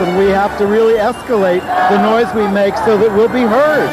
and we have to really escalate the noise we make so that we'll be heard.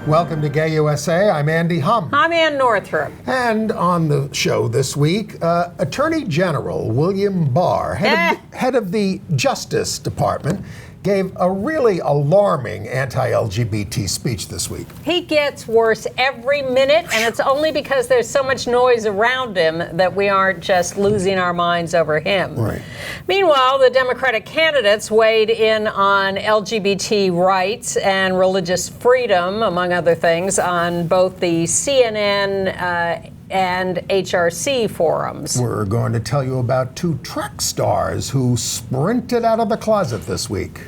Welcome to Gay USA. I'm Andy Humm. I'm Ann Northrop. And on the show this week, Attorney General William Barr, head of the Justice Department, gave a really alarming anti-LGBT speech this week. He gets worse every minute, and it's only because there's so much noise around him that we aren't just losing our minds over him. Right. Meanwhile, the Democratic candidates weighed in on LGBT rights and religious freedom, among other things, on both the CNN and HRC forums. We're going to tell you about two track stars who sprinted out of the closet this week.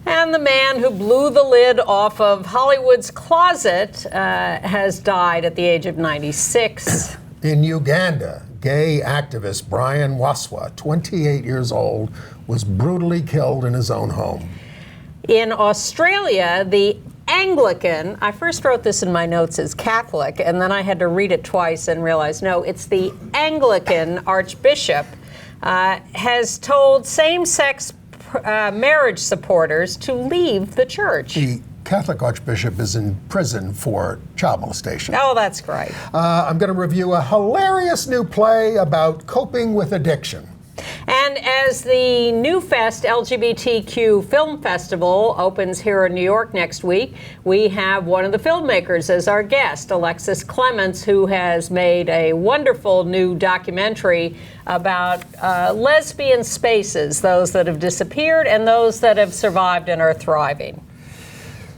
And the man who blew the lid off of Hollywood's closet has died at the age of 96. In Uganda, gay activist Brian Waswa, 28 years old, was brutally killed in his own home. In Australia, the Anglican, I first wrote this in my notes as Catholic, and then I had to read it twice and realize, no, it's the Anglican Archbishop, has told same-sex marriage supporters to leave the church. The Catholic Archbishop is in prison for child molestation. Oh, that's great. I'm going to review a hilarious new play about coping with addiction. And as the New Fest LGBTQ Film Festival opens here in New York next week, we have one of the filmmakers as our guest, Alexis Clements, who has made a wonderful new documentary about lesbian spaces, those that have disappeared and those that have survived and are thriving.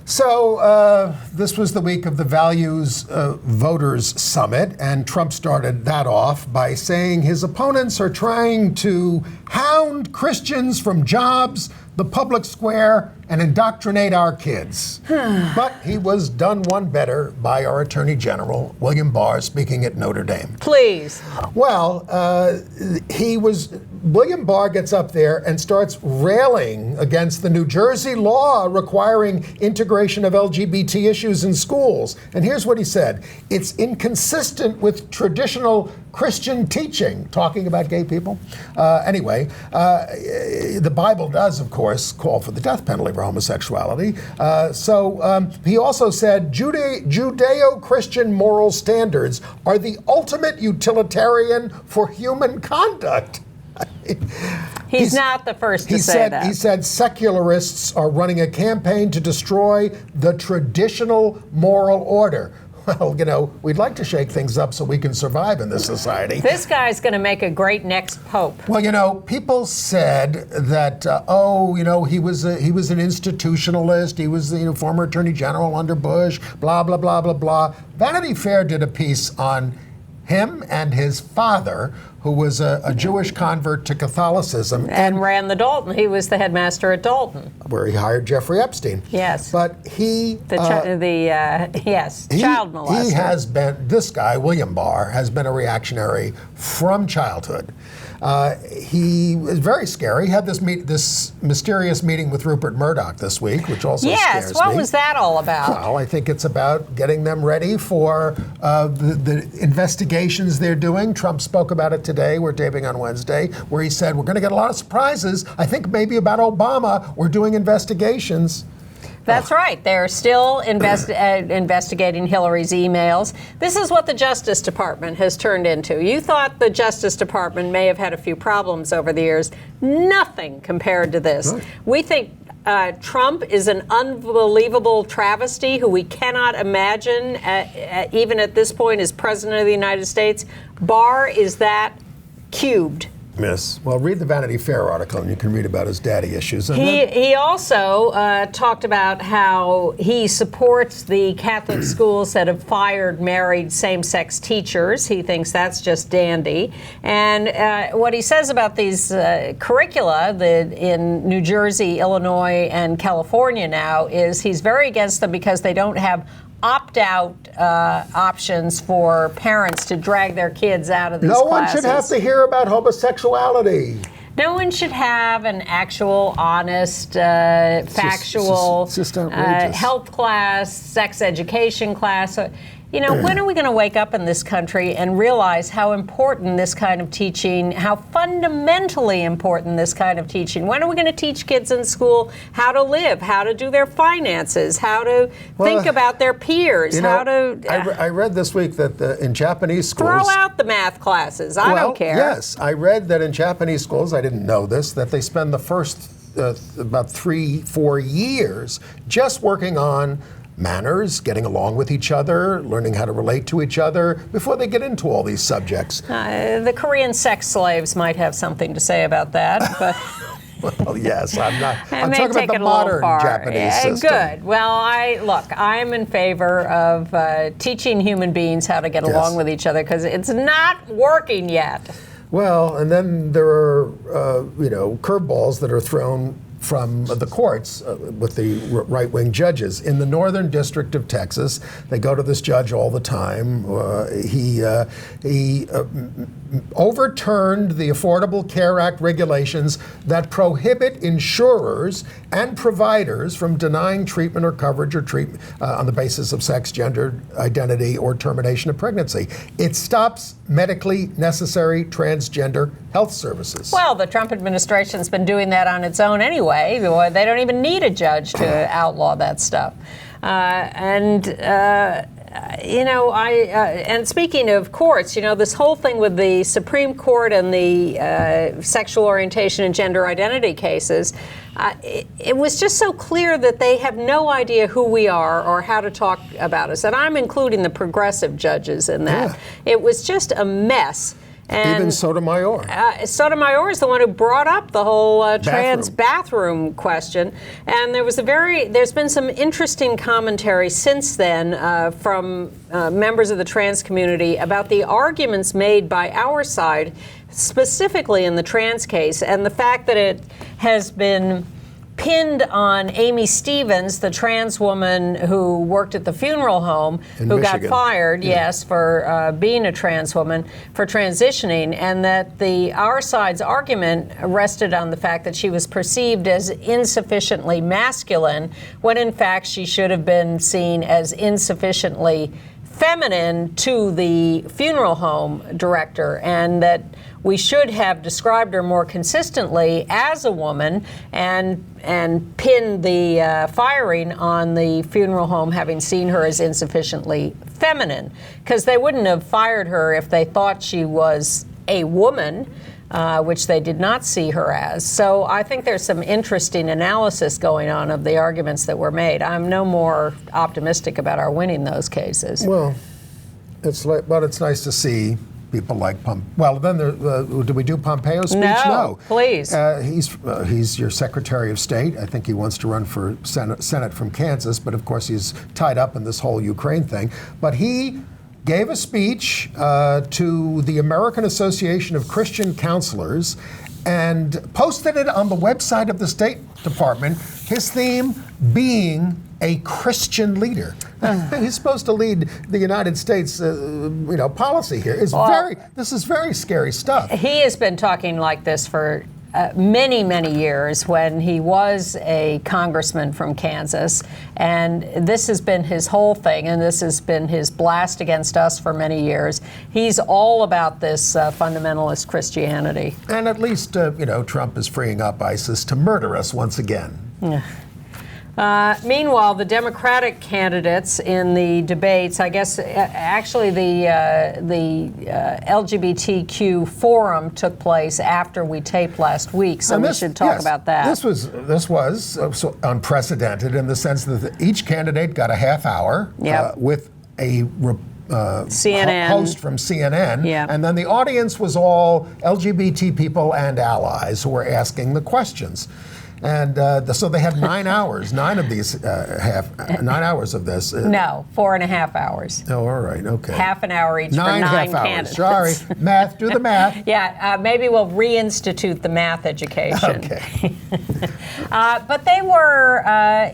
So this was the week of the Values Voters Summit, and Trump started that off by saying his opponents are trying to hound Christians from jobs, the public square, and indoctrinate our kids. But he was done one better by our Attorney General, William Barr, speaking at Notre Dame. Please. Well, William Barr gets up there and starts railing against the New Jersey law requiring integration of LGBT issues in schools. And here's what he said. It's inconsistent with traditional Christian teaching, talking about gay people. The Bible does, of course, call for the death penalty for homosexuality. He also said Judeo-Christian moral standards are the ultimate utilitarian for human conduct. He's not the first to say that. He said secularists are running a campaign to destroy the traditional moral order. Well, we'd like to shake things up so we can survive in this society. This guy's going to make a great next pope. Well, people said that, he was an institutionalist. He was the former attorney general under Bush, blah, blah, blah, blah, blah. Vanity Fair did a piece on him and his father, who was a Jewish convert to Catholicism. And ran the Dalton. He was the headmaster at Dalton. Where he hired Jeffrey Epstein. Yes. But he... child molester. This guy, William Barr, has been a reactionary from childhood. He was very scary. He had this mysterious meeting with Rupert Murdoch this week, which also scares me. Yes, what was that all about? Well, I think it's about getting them ready for the investigations they're doing. Trump spoke about it today. We're taping on Wednesday, where he said, we're going to get a lot of surprises. I think maybe about Obama, we're doing investigations. That's right. They're still investigating Hillary's emails. This is what the Justice Department has turned into. You thought the Justice Department may have had a few problems over the years. Nothing compared to this. Right. We think Trump is an unbelievable travesty who we cannot imagine, even at this point, as President of the United States. Barr is that cubed. Yes. Well, read the Vanity Fair article and you can read about his daddy issues. He also talked about how he supports the Catholic schools that have fired married same-sex teachers. He thinks that's just dandy. And what he says about these curricula in New Jersey, Illinois, and California now is he's very against them because they don't have opt-out options for parents to drag their kids out of these No classes. one should have to hear about homosexuality. No one should have an actual, honest, factual it's just outrageous. health class, sex education class. When are we going to wake up in this country and realize how important this kind of teaching, how fundamentally important this kind of teaching? When are we going to teach kids in school how to live, how to do their finances, how to think about their peers, how to... I read this week that in Japanese schools... Throw out the math classes. I don't care. Yes, I read that in Japanese schools, I didn't know this, that they spend the first about 3-4 years just working on manners, getting along with each other, learning how to relate to each other before they get into all these subjects. The Korean sex slaves might have something to say about that, but... Well, yes, I'm not. I I'm may talking take about the it a little modern far. Japanese system. Good. Well, I'm in favor of teaching human beings how to get along with each other because it's not working yet. Well, and then there are, curveballs that are thrown from the courts with the right-wing judges. In the Northern District of Texas, they go to this judge all the time. He overturned the Affordable Care Act regulations that prohibit insurers and providers from denying treatment or coverage or treatment on the basis of sex, gender identity, or termination of pregnancy. It stops medically necessary transgender health services. Well, the Trump administration's been doing that on its own anyway. They don't even need a judge to outlaw that stuff. And speaking of courts, this whole thing with the Supreme Court and the sexual orientation and gender identity cases, it was just so clear that they have no idea who we are or how to talk about us. And I'm including the progressive judges in that. Yeah. It was just a mess. And even Sotomayor. Sotomayor is the one who brought up the whole trans bathroom question. And there's been some interesting commentary since then from members of the trans community about the arguments made by our side, specifically in the trans case, and the fact that it has been pinned on Amy Stevens, the trans woman who worked at the funeral home, who got fired, for being a trans woman, for transitioning, and that our side's argument rested on the fact that she was perceived as insufficiently masculine, when in fact she should have been seen as insufficiently feminine to the funeral home director, and that we should have described her more consistently as a woman and pinned the firing on the funeral home having seen her as insufficiently feminine, because they wouldn't have fired her if they thought she was a woman, which they did not see her as. So I think there's some interesting analysis going on of the arguments that were made. I'm no more optimistic about our winning those cases. Well, it's nice to see people like Pompeo. Well, then do we do Pompeo's speech? No, please. He's your Secretary of State. I think he wants to run for Senate from Kansas, but of course he's tied up in this whole Ukraine thing. But he gave a speech to the American Association of Christian Counselors and posted it on the website of the State Department, his theme being a Christian leader. He's supposed to lead the United States, policy here. This is very scary stuff. He has been talking like this for many, many years when he was a congressman from Kansas. And this has been his whole thing, and this has been his blast against us for many years. He's all about this fundamentalist Christianity. And at least, Trump is freeing up ISIS to murder us once again. Yeah. Meanwhile, the Democratic candidates in the debates, I guess actually the LGBTQ forum took place after we taped last week, so we should talk about that. This was so unprecedented in the sense that each candidate got a half hour with a CNN host from CNN, and then the audience was all LGBT people and allies who were asking the questions. And so they had 9 hours, 9 of these 9 hours of this. No, 4.5 hours. Oh, all right, okay. Half an hour each for 9 half candidates. hours. Sorry, math. Do the math. Yeah, maybe we'll reinstitute the math education. Okay. But they were,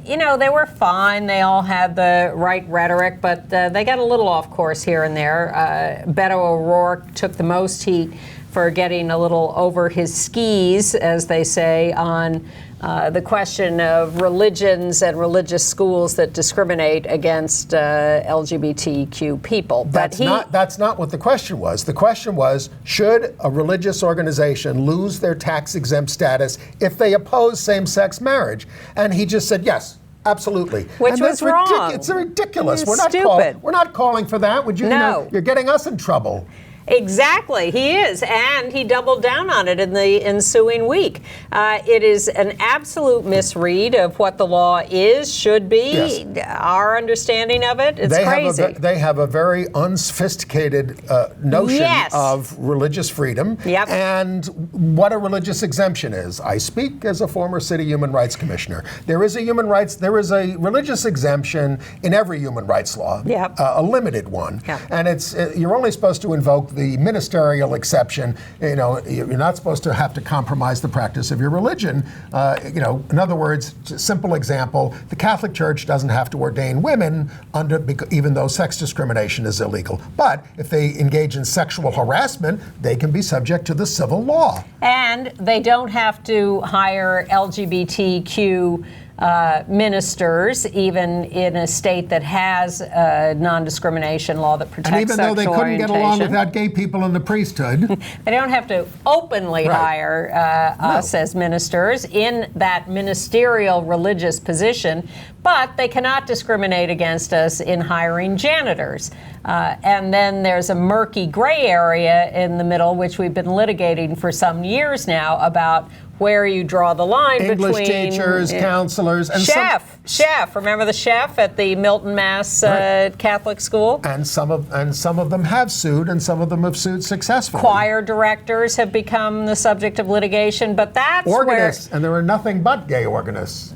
they were fine. They all had the right rhetoric, but they got a little off course here and there. Beto O'Rourke took the most heat for getting a little over his skis, as they say, on the question of religions and religious schools that discriminate against LGBTQ people. That's not what the question was. The question was, should a religious organization lose their tax-exempt status if they oppose same-sex marriage? And he just said yes. Absolutely. Which was wrong. It's ridiculous. It's stupid. We're not calling for that. No. You're getting us in trouble. Exactly, he is, and he doubled down on it in the ensuing week. It is an absolute misread of what the law is, should be, our understanding of it. It's crazy. They have a very unsophisticated notion of religious freedom and what a religious exemption is. I speak as a former city human rights commissioner. There is a religious exemption in every human rights law, a limited one, and you're only supposed to invoke the ministerial exception. You're not supposed to have to compromise the practice of your religion. In other words, simple example, the Catholic Church doesn't have to ordain women even though sex discrimination is illegal. But if they engage in sexual harassment, they can be subject to the civil law. And they don't have to hire LGBTQ ministers, even in a state that has a non-discrimination law that protects sexual orientation. And even though they couldn't get along without gay people in the priesthood. They don't have to openly hire us as ministers in that ministerial religious position, but they cannot discriminate against us in hiring janitors. And then there's a murky gray area in the middle, which we've been litigating for some years now, about where you draw the line English between teachers, counselors, and chef. Remember the chef at the Milton, Mass. Catholic school? And some of them have sued, and some of them have sued successfully. Choir directors have become the subject of litigation, but that's organists, and there are nothing but gay organists.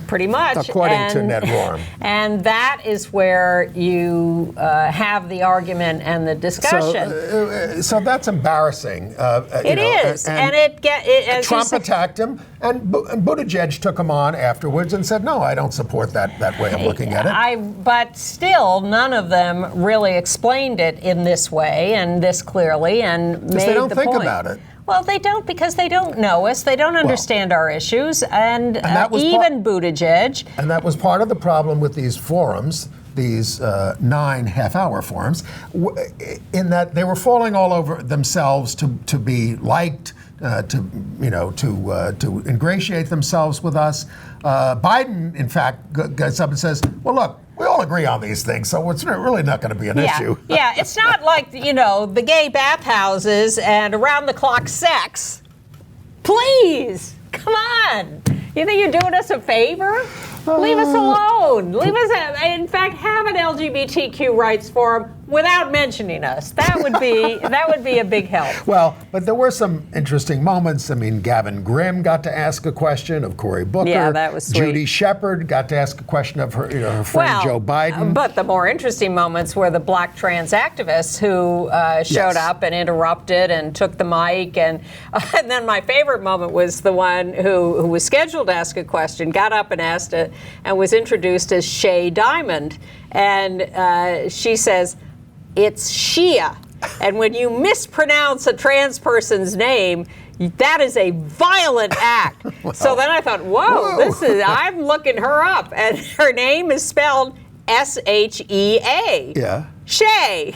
Pretty much, according to Ned Rorem. And that is where you have the argument and the discussion. So that's embarrassing. It is, and Trump attacked him, and Buttigieg took him on afterwards and said, "No, I don't support that way of looking at it." But still, none of them really explained it in this way and this clearly, and made the point. They don't think about it. Well, they don't, because they don't know us. They don't understand our issues, and even Buttigieg. And that was part of the problem with these forums, these 9 half-hour forums, in that they were falling all over themselves to be liked, to ingratiate themselves with us. Biden, in fact, gets up and says, "Well, look, we all agree on these things, so it's really not going to be an issue." Yeah, it's not like, the gay bathhouses and around-the-clock sex. Please, come on. You think you're doing us a favor? Leave us alone. In fact, have an LGBTQ rights forum without mentioning us. That would be a big help. Well, but there were some interesting moments. I mean, Gavin Grimm got to ask a question of Cory Booker. Yeah, that was sweet. Judy Shepard got to ask a question of her friend Joe Biden. But the more interesting moments were the black trans activists who showed up and interrupted and took the mic. And then my favorite moment was the one who was scheduled to ask a question, got up and asked it, and was introduced as Shay Diamond. And she says, "It's Shia." And when you mispronounce a trans person's name, that is a violent act. Wow. So then I thought, whoa. I'm looking her up, and her name is spelled S-H-E-A. Yeah. Shay.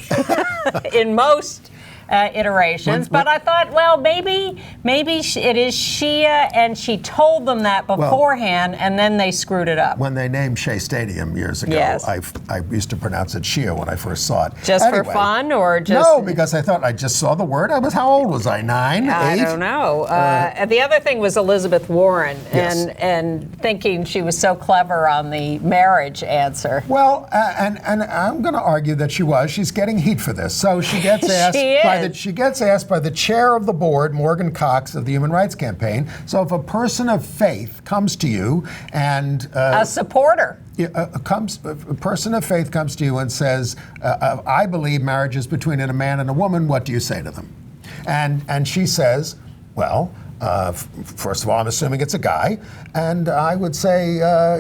In most iterations. But I thought, well, maybe it is Shia, and she told them that beforehand, and then they screwed it up. When they named Shea Stadium years ago, I used to pronounce it Shia when I first saw it. Just for fun, or just? No, because I thought I just saw the word. How old was I? 9, 8? I don't know. The other thing was Elizabeth Warren, and thinking she was so clever on the marriage answer. Well, and I'm going to argue that she was. She's getting heat for this. So she gets asked by by the chair of the board, Morgan Cox of the Human Rights Campaign. So if a person of faith comes to you and a supporter. A person of faith comes to you and says, I believe marriage is between a man and a woman, what do you say to them? And she says, well, first of all, I'm assuming it's a guy, and I would say,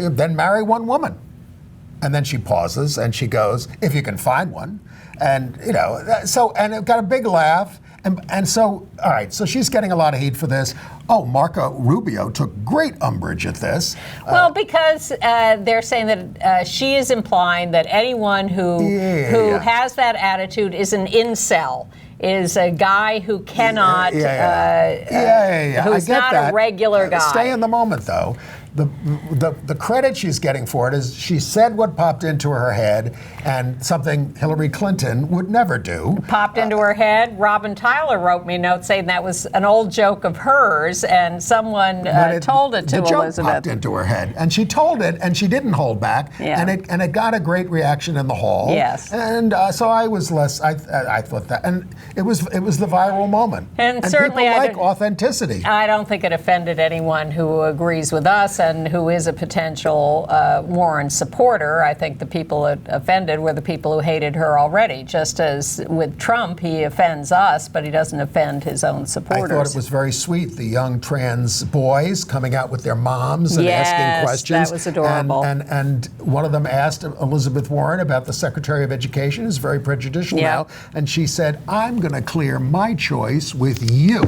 then marry one woman. And then she pauses and she goes, if you can find one. And, and it got a big laugh. And so, all right, so she's getting a lot of heat for this. Oh, Marco Rubio took great umbrage at this. Well, because they're saying that she is implying that anyone who has that attitude is an incel, is a guy who cannot, who's not a regular guy. Stay in the moment, though. The credit she's getting for it is she said what popped into her head, and something Hillary Clinton would never do. Popped into her head. Robin Tyler wrote me a note saying that was an old joke of hers, and someone told it to Elizabeth. The joke popped into her head, and she told it, and she didn't hold back, and it got a great reaction in the hall. Yes. And so I was less. I thought that, and it was the viral moment. And certainly people like authenticity. I don't think it offended anyone who agrees with us and who is a potential Warren supporter. I think the people that offended were the people who hated her already. Just as with Trump, he offends us, but he doesn't offend his own supporters. I thought it was very sweet, the young trans boys coming out with their moms and asking questions. That was adorable. And one of them asked Elizabeth Warren about the Secretary of Education, who's very prejudicial now, and she said, I'm going to clear my choice with you.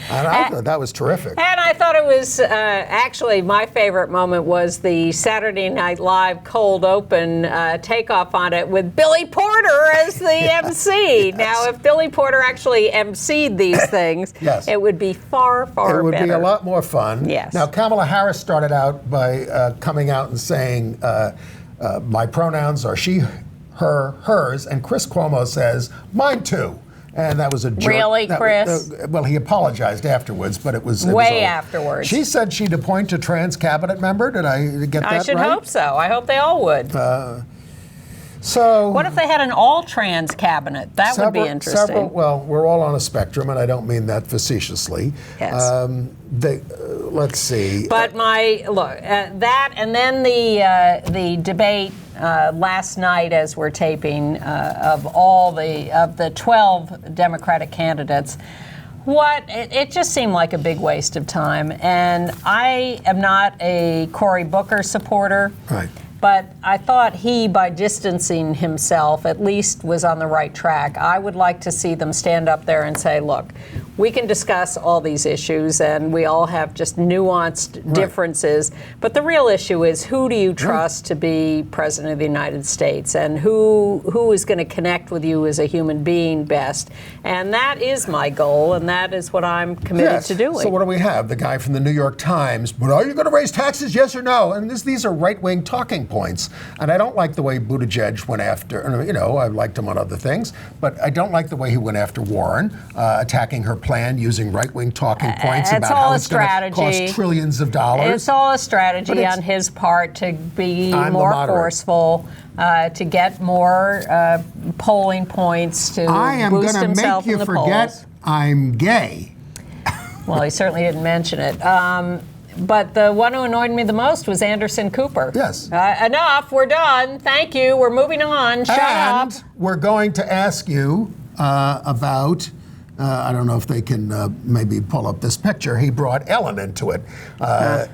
And I thought that was terrific. And I thought it was actually my favorite moment was the Saturday Night Live cold open takeoff on it with Billy Porter as the MC. Yes. Now, if Billy Porter actually MC'd these things, it would be far, far better. It would be a lot more fun. Yes. Now, Kamala Harris started out by coming out and saying, my pronouns are she, her, hers, and Chris Cuomo says, mine too. And that was a joke. Really, Chris? Well, he apologized afterwards, but it was afterwards. She said she'd appoint a trans cabinet member. Did I get that right? I should hope so. I hope they all would. So what if they had an all-trans cabinet? That would be interesting. Well, we're all on a spectrum, and I don't mean that facetiously. Yes. Let's see. But that, and then the debate last night, as we're taping, of the 12 Democratic candidates. It just seemed like a big waste of time, and I am not a Cory Booker supporter. Right. But I thought he, by distancing himself, at least was on the right track. I would like to see them stand up there and say, look, we can discuss all these issues, and we all have just nuanced differences. But the real issue is, who do you trust to be president of the United States, and who is going to connect with you as a human being best? And that is my goal, and that is what I'm committed to doing. So what do we have? The guy from the New York Times, but are you going to raise taxes, yes or no? And these are right-wing talking points. And I don't like the way Buttigieg went after, I liked him on other things, but I don't like the way he went after Warren, attacking her plan using right-wing talking points about how it's going to cost trillions of dollars. It's all a strategy on his part to be more forceful, to get more polling points, to boost himself in the polls. I am going to make you forget I'm gay. Well, he certainly didn't mention it. But the one who annoyed me the most was Anderson Cooper. Yes. Enough, we're done. Thank you, we're moving on. Shut up. And we're going to ask you about, I don't know if they can maybe pull up this picture. He brought Ellen into it. Ellen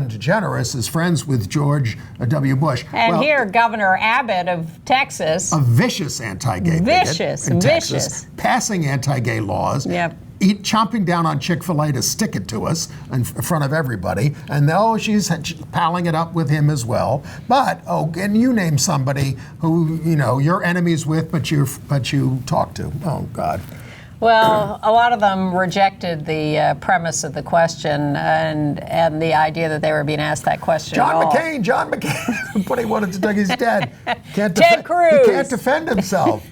DeGeneres is friends with George W. Bush. And here, Governor Abbott of Texas. A vicious anti-gay vicious, in Texas, passing anti-gay laws. Yep. Chomping down on Chick-fil-A to stick it to us in front of everybody, and she's palling it up with him as well. But and you name somebody who you're enemies with, but you talk to. Oh God. Well, a lot of them rejected the premise of the question and the idea that they were being asked that question. John McCain, but he wanted to think he's dead. Ted Cruz. He can't defend himself.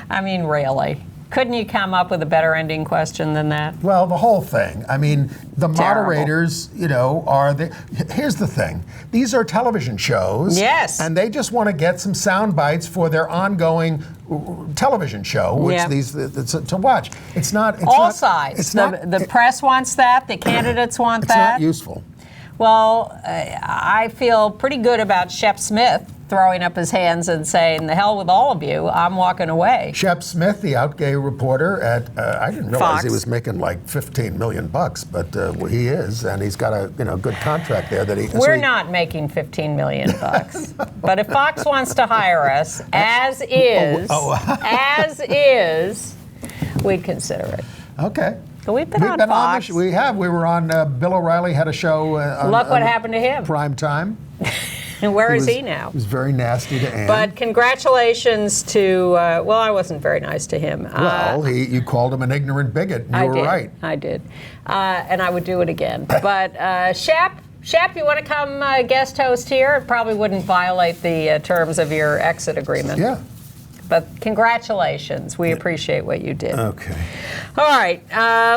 I mean, really. Couldn't you come up with a better ending question than that? Well, the whole thing. I mean, the moderators, here's the thing. These are television shows. Yes. And they just want to get some sound bites for their ongoing television show, which Yeah. it's to watch. It's not. All sides. The press wants that. The candidates want it's that. not useful. Well, I feel pretty good about Shep Smith throwing up his hands and saying, "The hell with all of you! I'm walking away." Shep Smith, the out-gay reporter at I didn't realize Fox. he was making like $15 million, but he is, and he's got a good contract there that he. We're not making $15 million, but if Fox wants to hire us, as is, we'd consider it. Okay. But we've been on Fox. We have. We were on. Bill O'Reilly had a show. Look what happened to him. Prime time. And where is he now? He was very nasty to Ann. But congratulations to, well, I wasn't very nice to him. Well, you called him an ignorant bigot. And you were right. I did. And I would do it again. But Shep, you want to come guest host here? It probably wouldn't violate the terms of your exit agreement. Yeah. But congratulations. We appreciate what you did. Okay. All right.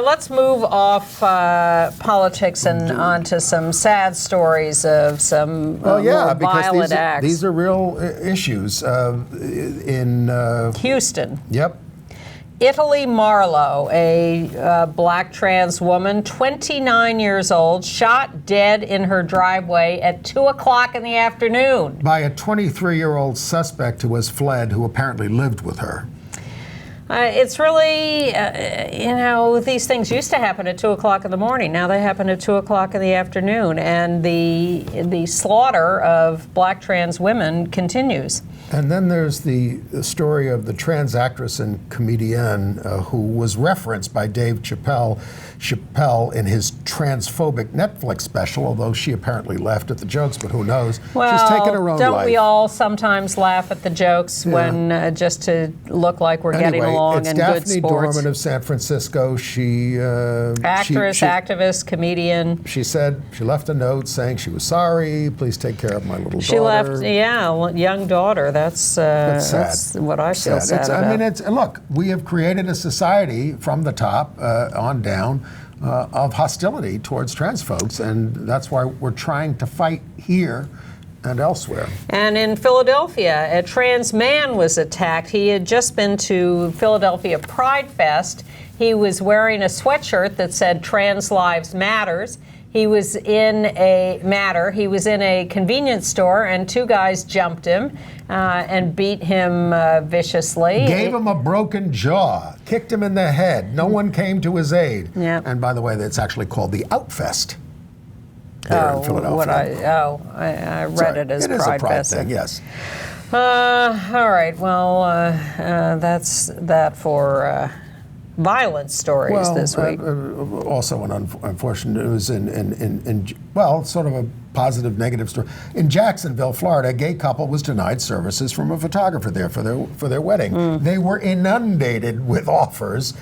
Let's move off politics and onto some sad stories of some more violent acts. These are real issues in Houston. Yep. Italy Marlowe, a black trans woman, 29 years old, shot dead in her driveway at 2 o'clock in the afternoon. By a 23-year-old suspect who has fled, who apparently lived with her. It's really, these things used to happen at 2 o'clock in the morning. Now they happen at 2 o'clock in the afternoon. And the slaughter of black trans women continues. And then there's the story of the trans actress and comedian who was referenced by Dave Chappelle in his transphobic Netflix special, although she apparently laughed at the jokes, but who knows? Well, she's taken her own life. Don't we all sometimes laugh at the jokes when just to look like we're getting along in good sports? It's Daphne Dorman of San Francisco. She actress, activist, comedian. She said she left a note saying she was sorry. Please take care of my little daughter. She left, young daughter. That's sad. That's what I feel sad about. Look, we have created a society from the top on down of hostility towards trans folks, and that's why we're trying to fight here and elsewhere. And in Philadelphia, a trans man was attacked. He had just been to Philadelphia Pride Fest. He was wearing a sweatshirt that said "Trans Lives Matters." He was in a convenience store, and two guys jumped him and beat him viciously. Gave him a broken jaw, kicked him in the head. No one came to his aid. Yep. And by the way, that's actually called the Outfest there in Philadelphia. I read it as Pride Fest. It is a Pride thing, yes. All right, well, that's that for violent stories this week. Also an unfortunate news sort of a positive, negative story. In Jacksonville, Florida, a gay couple was denied services from a photographer there for their wedding. They were inundated with offers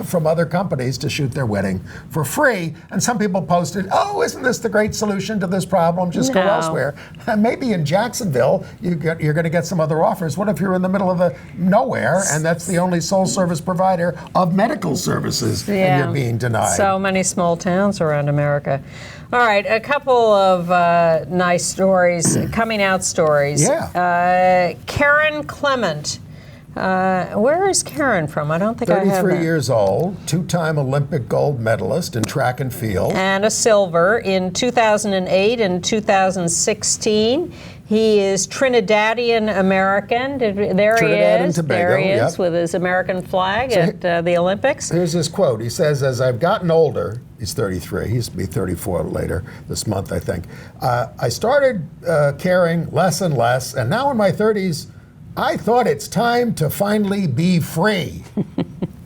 from other companies to shoot their wedding for free. And some people posted, "Oh, isn't this the great solution to this problem? Just go elsewhere." Maybe in Jacksonville, you're going to get some other offers. What if you're in the middle of nowhere and that's the only sole service provider of medical services and you're being denied? So many small towns around America. All right, a couple of nice stories, coming out stories. Yeah. Karen Clement. Where is Karen from? I don't think I have that. 33 years old, two-time Olympic gold medalist in track and field. And a silver in 2008 and 2016. He is Trinidadian American. There he is with his American flag at the Olympics. Here's his quote. He says, "As I've gotten older," he's 33, he used to be 34 later this month, I think, "I started caring less and less, and now in my 30s, I thought it's time to finally be free."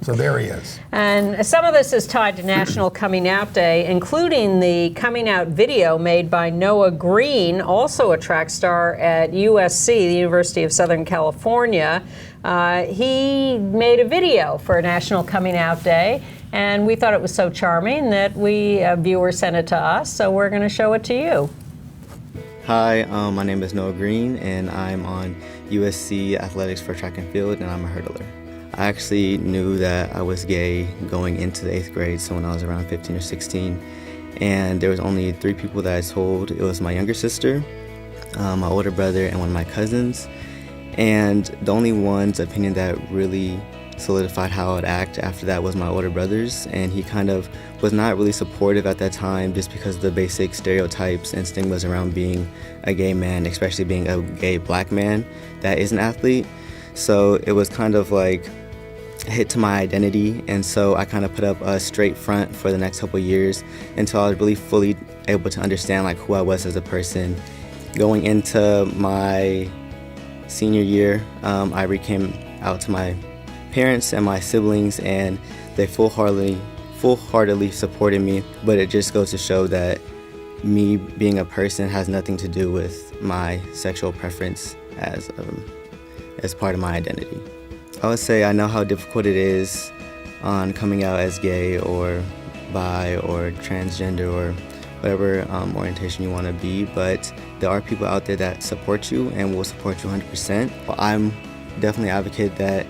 So there he is. And some of this is tied to National Coming Out Day, including the coming out video made by Noah Green, also a track star at USC, the University of Southern California. He made a video for National Coming Out Day, and we thought it was so charming that a viewer sent it to us, so we're going to show it to you. Hi, my name is Noah Green, and I'm on USC Athletics for track and field, and I'm a hurdler. I actually knew that I was gay going into the 8th grade, so when I was around 15 or 16. And there was only 3 people that I told. It was my younger sister, my older brother, and one of my cousins. And the only one's opinion that really solidified how I would act after that was my older brother's, and he kind of was not really supportive at that time just because of the basic stereotypes and stigmas around being a gay man, especially being a gay black man that is an athlete. So it was kind of like a hit to my identity, and so I kind of put up a straight front for the next couple of years until I was really fully able to understand like who I was as a person. Going into my senior year, I came out to my parents and my siblings, and they full-heartedly supported me. But it just goes to show that me being a person has nothing to do with my sexual preference as part of my identity. I would say I know how difficult it is on coming out as gay or bi or transgender or whatever orientation you want to be, but there are people out there that support you and will support you 100%. I'm definitely an advocate that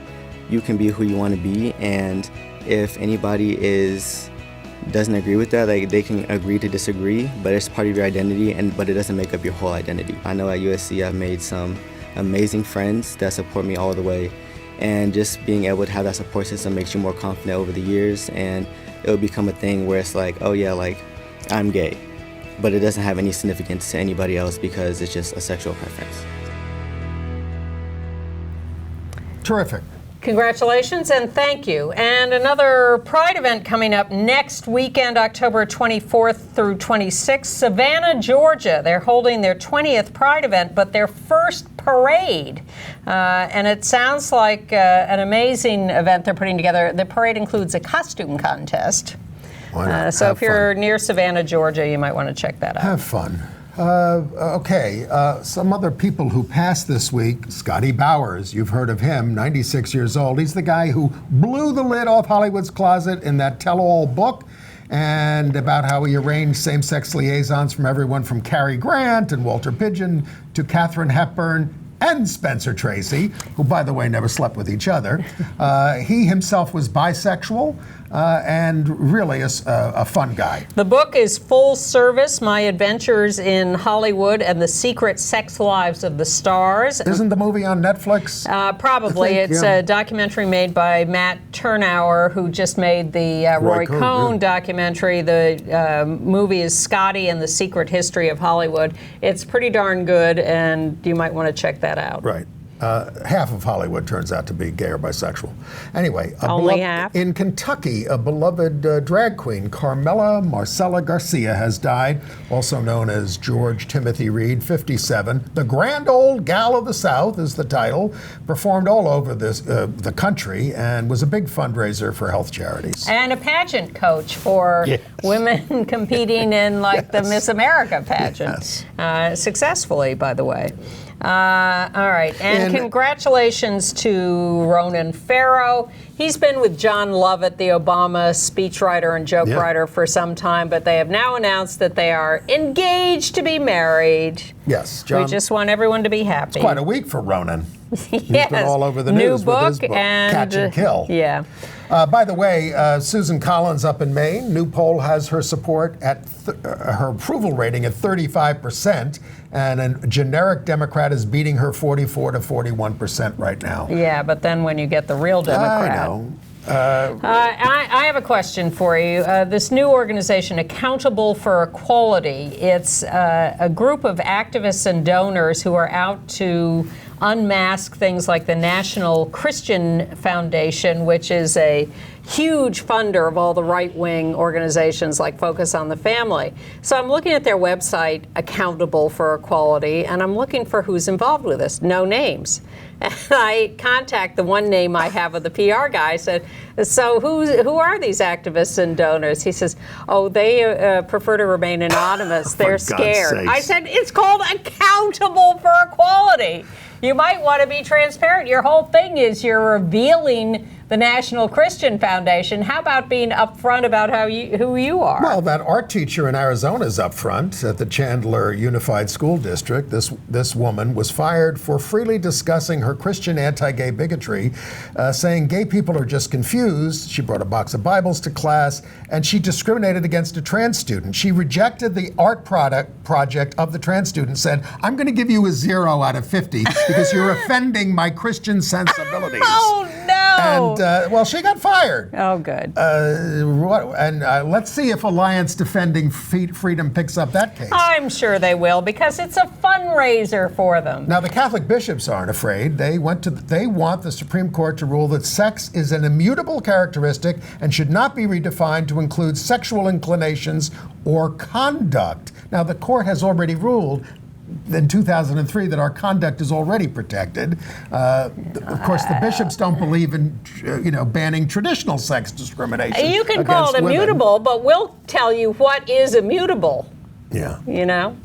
you can be who you want to be, and if anybody doesn't agree with that, like, they can agree to disagree, but it's part of your identity, but it doesn't make up your whole identity. I know at USC I've made some amazing friends that support me all the way, and just being able to have that support system makes you more confident over the years, and it'll become a thing where it's like, oh yeah, like, I'm gay, but it doesn't have any significance to anybody else because it's just a sexual preference. Terrific. Congratulations and thank you. And another Pride event coming up next weekend, October 24th through 26th, Savannah, Georgia. They're holding their 20th Pride event, but their first parade. And it sounds like an amazing event they're putting together. The parade includes a costume contest. So if you're near Savannah, Georgia, you might want to check that out. Have fun. Some other people who passed this week. Scotty Bowers, you've heard of him, 96 years old. He's the guy who blew the lid off Hollywood's closet in that tell-all book, and about how he arranged same-sex liaisons from everyone from Cary Grant and Walter Pidgeon to Katharine Hepburn and Spencer Tracy, who, by the way, never slept with each other. He himself was bisexual and really a fun guy. The book is Full Service, My Adventures in Hollywood and the Secret Sex Lives of the Stars. Isn't the movie on Netflix? Probably. It's a documentary made by Matt Turnauer, who just made the Roy Cohn documentary. The movie is Scotty and the Secret History of Hollywood. It's pretty darn good, and you might want to check that out. Right. Half of Hollywood turns out to be gay or bisexual. Anyway, only half. In Kentucky, a beloved drag queen, Carmela Marcella Garcia, has died, also known as George Timothy Reed, 57. The Grand Old Gal of the South is the title. Performed all over the country and was a big fundraiser for health charities. And a pageant coach for women competing in the Miss America pageant. Successfully, by the way. All right, and congratulations to Ronan Farrow. He's been with John Lovett, the Obama speechwriter and joke writer, for some time, but they have now announced that they are engaged to be married. Yes, John. We just want everyone to be happy. It's quite a week for Ronan. He's yes. been all over the New news book with his book, Catch and Kill. Yeah. By the way, Susan Collins up in Maine, new poll has her support at her approval rating at 35%, and a generic Democrat is beating her 44 to 41% right now. Yeah, but then when you get the real Democrat. I know. I have a question for you. This new organization, Accountable for Equality, it's a group of activists and donors who are out to unmask things like the National Christian Foundation, which is a huge funder of all the right-wing organizations like Focus on the Family. So I'm looking at their website, Accountable for Equality, and I'm looking for who's involved with this. No names. And I contact the one name I have of the PR guy. I said, so who are these activists and donors? He says, oh, they prefer to remain anonymous. They're scared. I said, it's called Accountable for Equality. You might want to be transparent. Your whole thing is you're revealing the National Christian Foundation. How about being upfront about who you are? Well, that art teacher in Arizona is up front at the Chandler Unified School District. This woman was fired for freely discussing her Christian anti-gay bigotry, saying gay people are just confused. She brought a box of Bibles to class, and she discriminated against a trans student. She rejected the art project of the trans student, said, I'm going to give you a 0 out of 50 because you're offending my Christian sensibilities. Oh, no. And, well, she got fired. Oh, good. Let's see if Alliance Defending Freedom picks up that case. I'm sure they will, because it's a fundraiser for them. Now, the Catholic bishops aren't afraid. They want the Supreme Court to rule that sex is an immutable characteristic and should not be redefined to include sexual inclinations or conduct. Now, the court has already ruled in 2003 that our conduct is already protected. Of course, the bishops don't believe in, banning traditional sex discrimination. You can call it immutable, but we'll tell you what is immutable. Yeah. You know?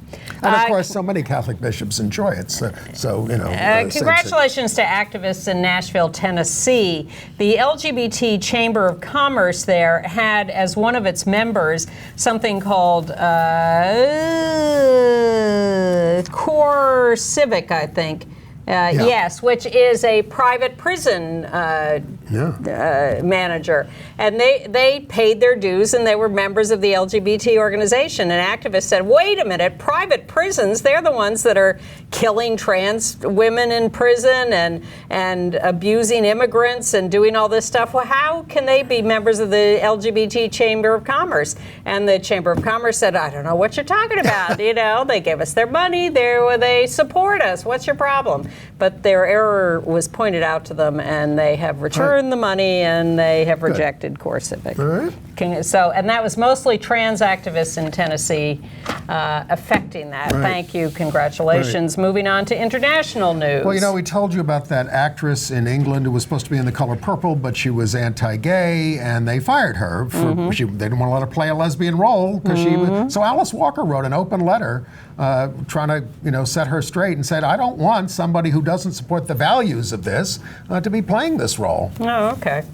And of course, so many Catholic bishops enjoy it. Congratulations to activists in Nashville, Tennessee. The LGBT Chamber of Commerce there had as one of its members something called Core Civic, I think. Yes, which is a private prison manager. And they paid their dues, and they were members of the LGBT organization. And activists said, wait a minute, private prisons, they're the ones that are killing trans women in prison and abusing immigrants and doing all this stuff. Well, how can they be members of the LGBT Chamber of Commerce? And the Chamber of Commerce said, I don't know what you're talking about. They gave us their money, they support us. What's your problem? But their error was pointed out to them, and they have returned the money, and they have rejected Core Civic. All right. And that was mostly trans activists in Tennessee affecting that. Right. Thank you. Congratulations. Right. Moving on to international news. Well, we told you about that actress in England who was supposed to be in The Color Purple, but she was anti-gay, and they fired her. They didn't want to let her play a lesbian role because she was. So Alice Walker wrote an open letter trying to, set her straight and said, I don't want somebody who doesn't support the values of this to be playing this role. Oh, okay.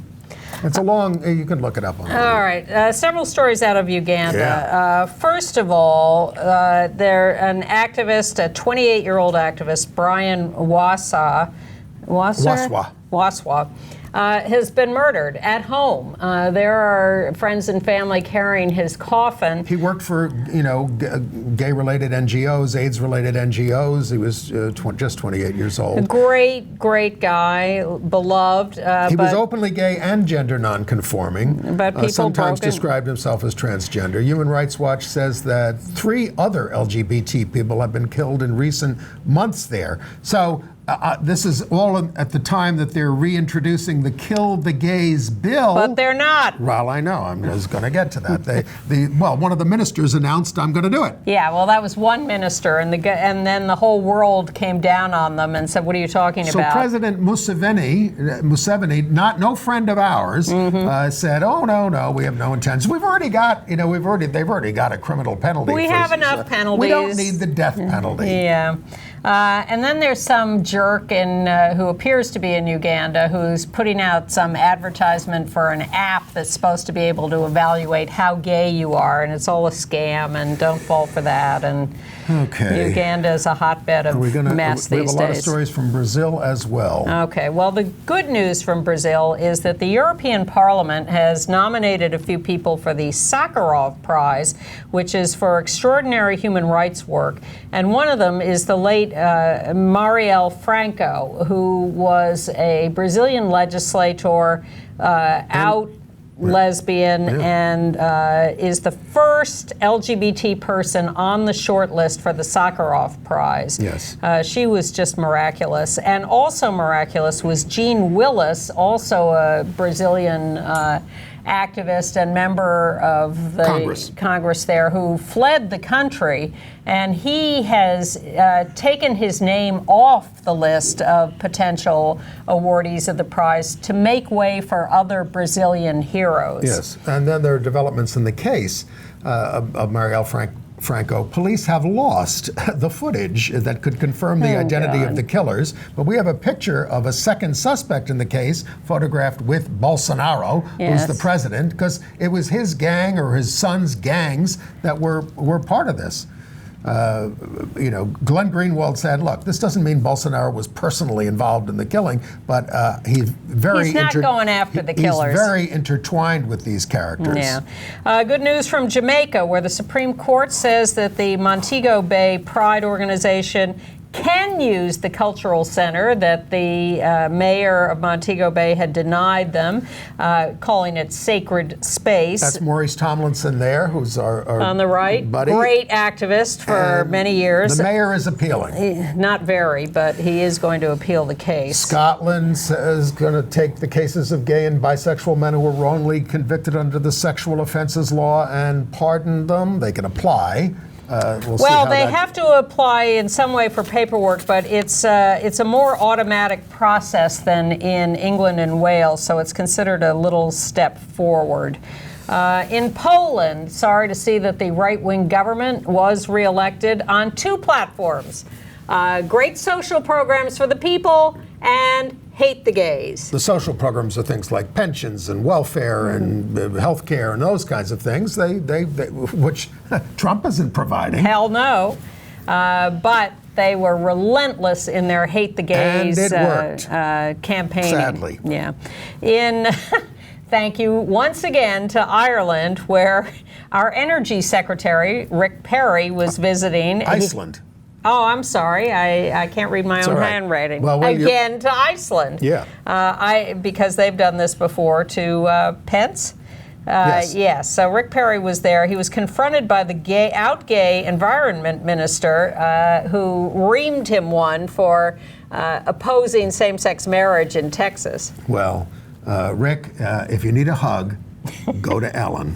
It's a long, you can look it up on All right. Several stories out of Uganda. Yeah. First of all, an activist, a 28-year-old activist, Brian Waswa, has been murdered at home. There are friends and family carrying his coffin. He worked for, gay-related NGOs, AIDS-related NGOs. He was just 28 years old. A great guy, beloved. He was openly gay and gender non-conforming. But people sometimes described himself as transgender. Human Rights Watch says that 3 other LGBT people have been killed in recent months there. So this is all at the time that they're reintroducing the Kill the Gays bill. But they're not. Well, I know. I'm just going to get to that. One of the ministers announced, I'm going to do it. Yeah, well, that was one minister, and then the whole world came down on them and said, what are you talking about? So President Museveni, no friend of ours, said, oh, no, we have no intention. They've already got a criminal penalty. We have enough penalties. We don't need the death penalty. Yeah. And then there's some jerk who appears to be in Uganda who's putting out some advertisement for an app that's supposed to be able to evaluate how gay you are, and it's all a scam, and don't fall for that. And Uganda is a hotbed of mess these days. We have a lot of stories from Brazil as well. Okay, well, the good news from Brazil is that the European Parliament has nominated a few people for the Sakharov Prize, which is for extraordinary human rights work, and one of them is the late Marielle Franco, who was a Brazilian legislator, out lesbian, and is the first LGBT person on the short list for the Sakharov Prize. Yes. She was just miraculous. And also miraculous was Jean Willis, also a Brazilian activist and member of the Congress there, who fled the country, and he has taken his name off the list of potential awardees of the prize to make way for other Brazilian heroes. Yes, and then there are developments in the case of Marielle Franco, police have lost the footage that could confirm the identity of the killers, but we have a picture of a second suspect in the case, photographed with Bolsonaro, who's the president, because it was his gang or his son's gangs that were part of this. Glenn Greenwald said, look, this doesn't mean Bolsonaro was personally involved in the killing, but he's not going after the killers. He's very intertwined with these characters. Yeah. Good news from Jamaica, where the Supreme Court says that the Montego Bay Pride organization can use the cultural center that the mayor of Montego Bay had denied them, calling it sacred space. That's Maurice Tomlinson there, who's our on the right, buddy. Great activist for many years. The mayor is appealing. Not very, but he is going to appeal the case. Scotland is going to take the cases of gay and bisexual men who were wrongly convicted under the sexual offences law and pardon them. They can apply. Well, they have to apply in some way for paperwork, but it's a more automatic process than in England and Wales, so it's considered a little step forward. In Poland, sorry to see that the right-wing government was reelected on two platforms. Great social programs for the people and hate the gays. The social programs are things like pensions and welfare and health care and those kinds of things, which Trump isn't providing. Hell no. But they were relentless in their hate the gays and it worked. Campaigning. Sadly. Yeah. Thank you once again to Ireland, where our energy secretary, Rick Perry, was visiting. Iceland. Oh, I'm sorry. I can't read my own handwriting. Well, again, to Iceland. Yeah. Because they've done this before to Pence. Yes. Yes. So Rick Perry was there. He was confronted by the gay environment minister who reamed him one for opposing same-sex marriage in Texas. Well, Rick, if you need a hug, go to Ellen.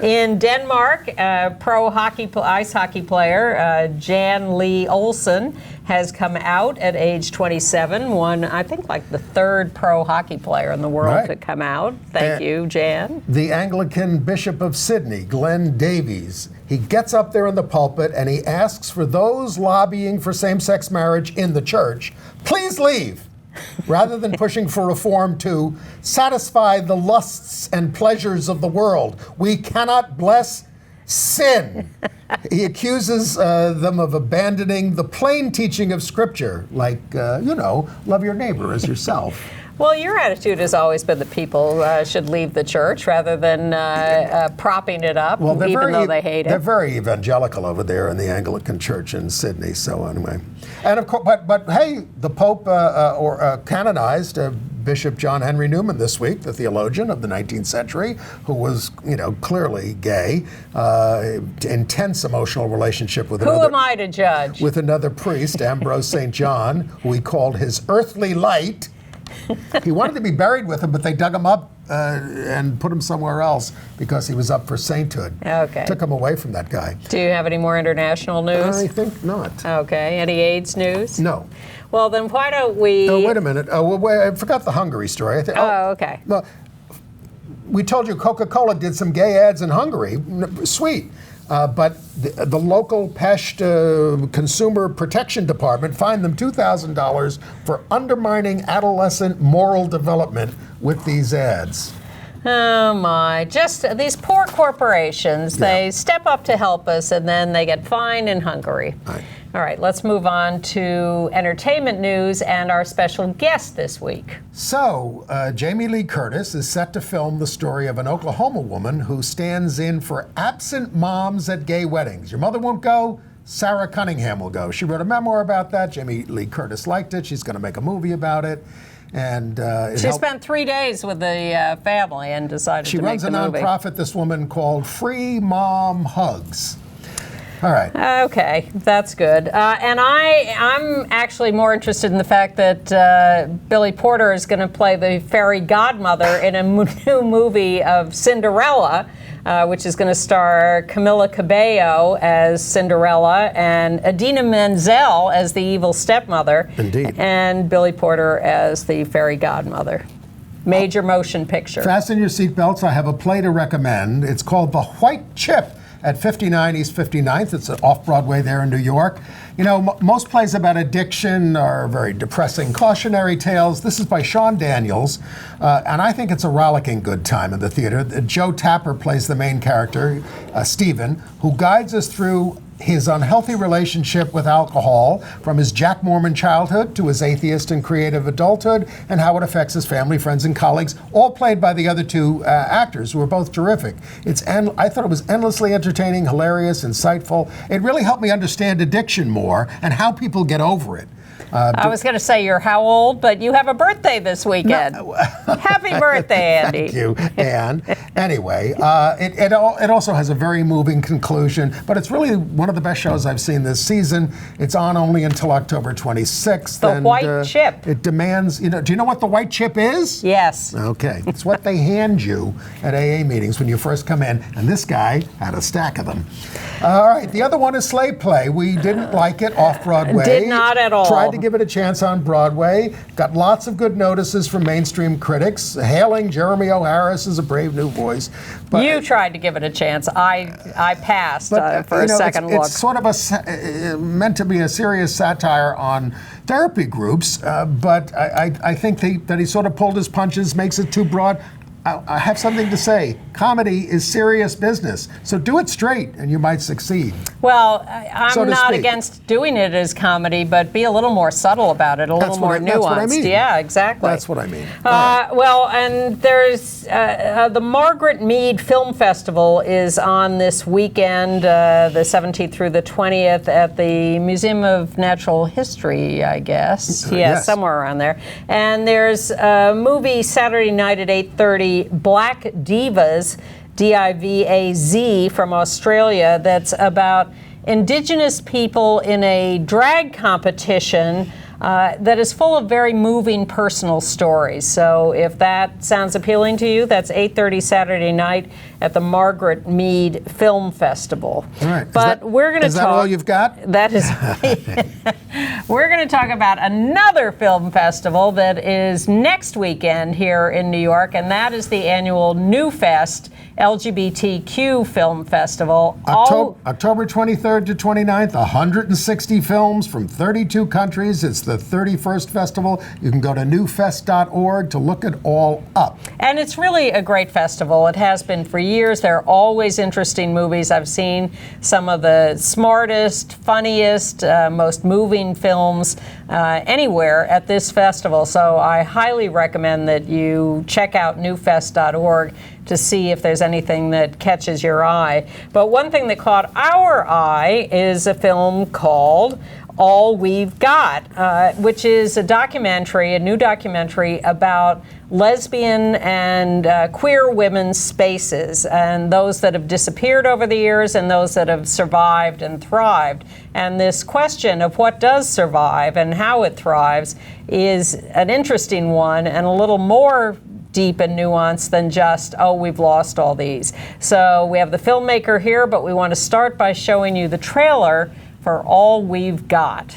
In Denmark, pro ice hockey player Jan Lee Olsen has come out at age 27, I think like the third pro hockey player in the world to come out. Thank you, Jan. The Anglican Bishop of Sydney, Glenn Davies, he gets up there in the pulpit and he asks for those lobbying for same-sex marriage in the church, please leave. Rather than pushing for reform to satisfy the lusts and pleasures of the world. We cannot bless sin. He accuses them of abandoning the plain teaching of Scripture, like, love your neighbor as yourself. Well, your attitude has always been that people should leave the church rather than propping it up, even though they hate it. They're very evangelical over there in the Anglican Church in Sydney. So anyway, and of course, but hey, the Pope canonized Bishop John Henry Newman this week, the theologian of the 19th century, who was, clearly gay, intense emotional relationship with Who am I to judge? With another priest, Ambrose St. John, who he called his earthly light. He wanted to be buried with him, but they dug him up and put him somewhere else because he was up for sainthood. Okay. Took him away from that guy. Do you have any more international news? I think not. Okay. Any AIDS news? No. Well, then why don't we... Oh, wait a minute. I forgot the Hungary story. Okay. Well, we told you Coca-Cola did some gay ads in Hungary. Sweet. But the local Pest Consumer Protection Department fined them $2,000 for undermining adolescent moral development with these ads. Oh my, just these poor corporations, they step up to help us and then they get fined in Hungary. Right. All right, let's move on to entertainment news and our special guest this week. So, Jamie Lee Curtis is set to film the story of an Oklahoma woman who stands in for absent moms at gay weddings. Your mother won't go, Sarah Cunningham will go. She wrote a memoir about that. Jamie Lee Curtis liked it. She's going to make a movie about it. And she spent 3 days with the family and decided to make the movie. She runs a nonprofit, this woman, called Free Mom Hugs. All right. Okay, that's good. And I'm actually more interested in the fact that Billy Porter is going to play the fairy godmother in a new movie of Cinderella, which is going to star Camila Cabello as Cinderella and Idina Menzel as the evil stepmother. Indeed. And Billy Porter as the fairy godmother. Major motion picture. Fasten your seatbelts. I have a play to recommend. It's called The White Chip, at 59 East 59th. It's off-Broadway there in New York. You know, most plays about addiction are very depressing cautionary tales. This is by Sean Daniels, and I think it's a rollicking good time in the theater. Joe Tapper plays the main character, Stephen, who guides us through his unhealthy relationship with alcohol from his Jack Mormon childhood to his atheist and creative adulthood, and how it affects his family, friends, and colleagues, all played by the other two actors who are both terrific. I thought it was endlessly entertaining, hilarious, insightful. It really helped me understand addiction more and how people get over it. I was going to say you're how old, but you have a birthday this weekend. No. Happy birthday, Andy. Thank you, Anne. Anyway, it also has a very moving conclusion, but it's really one of the best shows I've seen this season. It's on only until October 26th. The white chip. It demands, do you know what the white chip is? Yes. Okay. It's what they hand you at AA meetings when you first come in, and this guy had a stack of them. All right, the other one is Slave Play. We didn't like it off-Broadway. Did not at all. Tried to give it a chance on Broadway. Got lots of good notices from mainstream critics, hailing Jeremy O'Harris as a brave new voice. But you tried to give it a chance. I passed for a second look. It's sort of meant to be a serious satire on therapy groups, but I think that he sort of pulled his punches, makes it too broad. I have something to say. Comedy is serious business, so do it straight and you might succeed. Well, I'm not against doing it as comedy, but be a little more subtle about it, a little more nuanced. That's what I mean. Yeah, exactly. That's what I mean. Well, and there's the Margaret Mead Film Festival is on this weekend, the 17th through the 20th, at the Museum of Natural History, I guess. Yes, somewhere around there. And there's a movie Saturday night at 8:30. Black Divas, D-I-V-A-Z, from Australia, that's about Indigenous people in a drag competition that is full of very moving personal stories. So if that sounds appealing to you, that's 8:30 Saturday night at the Margaret Mead Film Festival. All right. But we're going to talk. Is that all you've got? That is. We're going to talk about another film festival that is next weekend here in New York, and that is the annual New Fest LGBTQ Film Festival. October 23rd to 29th, 160 films from 32 countries. It's the 31st festival. You can go to newfest.org to look it all up. And it's really a great festival. It has been for years. There are always interesting movies. I've seen some of the smartest, funniest, most moving films anywhere at this festival. So I highly recommend that you check out newfest.org to see if there's anything that catches your eye. But one thing that caught our eye is a film called All We've Got, which is a new documentary about lesbian and queer women's spaces, and those that have disappeared over the years and those that have survived and thrived. And this question of what does survive and how it thrives is an interesting one, and a little more deep and nuanced than just, oh, we've lost all these. So we have the filmmaker here, but we want to start by showing you the trailer for All We've Got.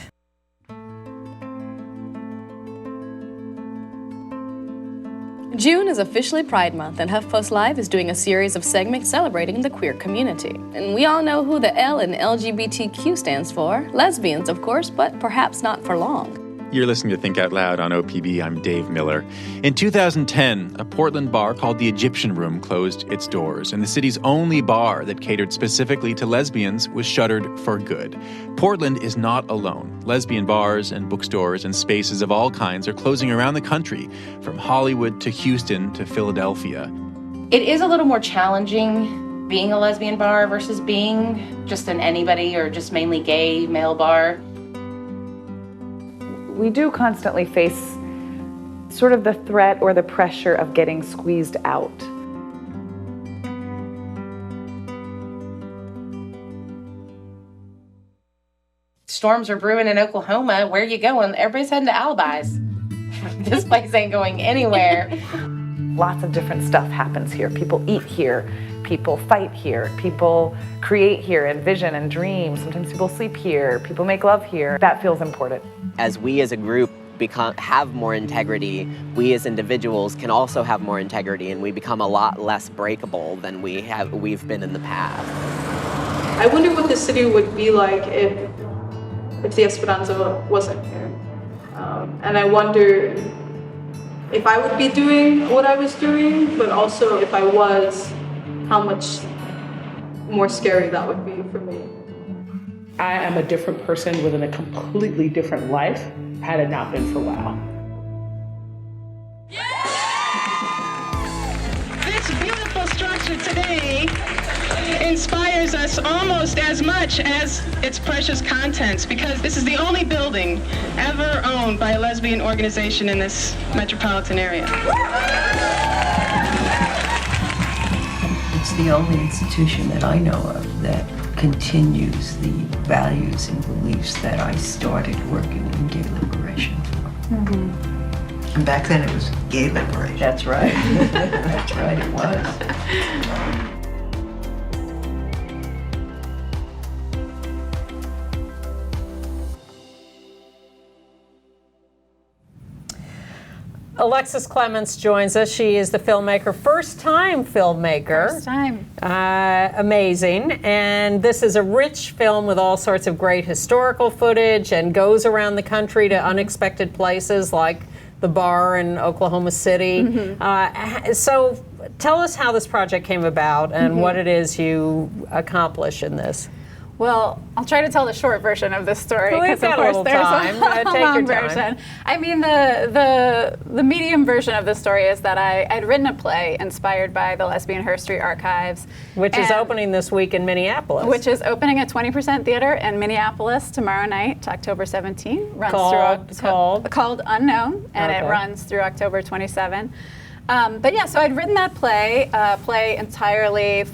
June is officially Pride Month, and HuffPost Live is doing a series of segments celebrating the queer community. And we all know who the L in LGBTQ stands for. Lesbians, of course, but perhaps not for long. You're listening to Think Out Loud on OPB. I'm Dave Miller. In 2010, a Portland bar called the Egyptian Room closed its doors, and the city's only bar that catered specifically to lesbians was shuttered for good. Portland is not alone. Lesbian bars and bookstores and spaces of all kinds are closing around the country, from Hollywood to Houston to Philadelphia. It is a little more challenging being a lesbian bar versus being just an anybody or just mainly gay male bar. We do constantly face sort of the threat or the pressure of getting squeezed out. Storms are brewing in Oklahoma. Where are you going? Everybody's heading to alibis. This place ain't going anywhere. Lots of different stuff happens here. People eat here. People fight here. People create here, envision and dream. Sometimes people sleep here. People make love here. That feels important. As we as a group have more integrity, we as individuals can also have more integrity, and we become a lot less breakable than we've been in the past. I wonder what the city would be like if the Esperanza wasn't here. And I wonder if I would be doing what I was doing, but also if I was, how much more scary that would be for me. I am a different person within a completely different life, had it not been for WOW. This beautiful structure today inspires us almost as much as its precious contents, because this is the only building ever owned by a lesbian organization in this metropolitan area. It's the only institution that I know of that continues the values and beliefs that I started working in gay liberation for. Mm-hmm. And back then it was gay liberation. That's right. That's right, it was. Alexis Clements joins us. She is the filmmaker, first-time filmmaker. First time. Amazing. And this is a rich film with all sorts of great historical footage and goes around the country to unexpected places like the bar in Oklahoma City. Mm-hmm. So tell us how this project came about and what it is you accomplish in this. Well, I'll try to tell the short version of this story because of course there's a long version. I mean, the medium version of the story is that I'd written a play inspired by the Lesbian History Archives, which is opening this week in Minneapolis. Which is opening at 20% Theater in Minneapolis tomorrow night, October 17. Runs called Unknown, and it runs through October 27. But yeah, so I'd written that play entirely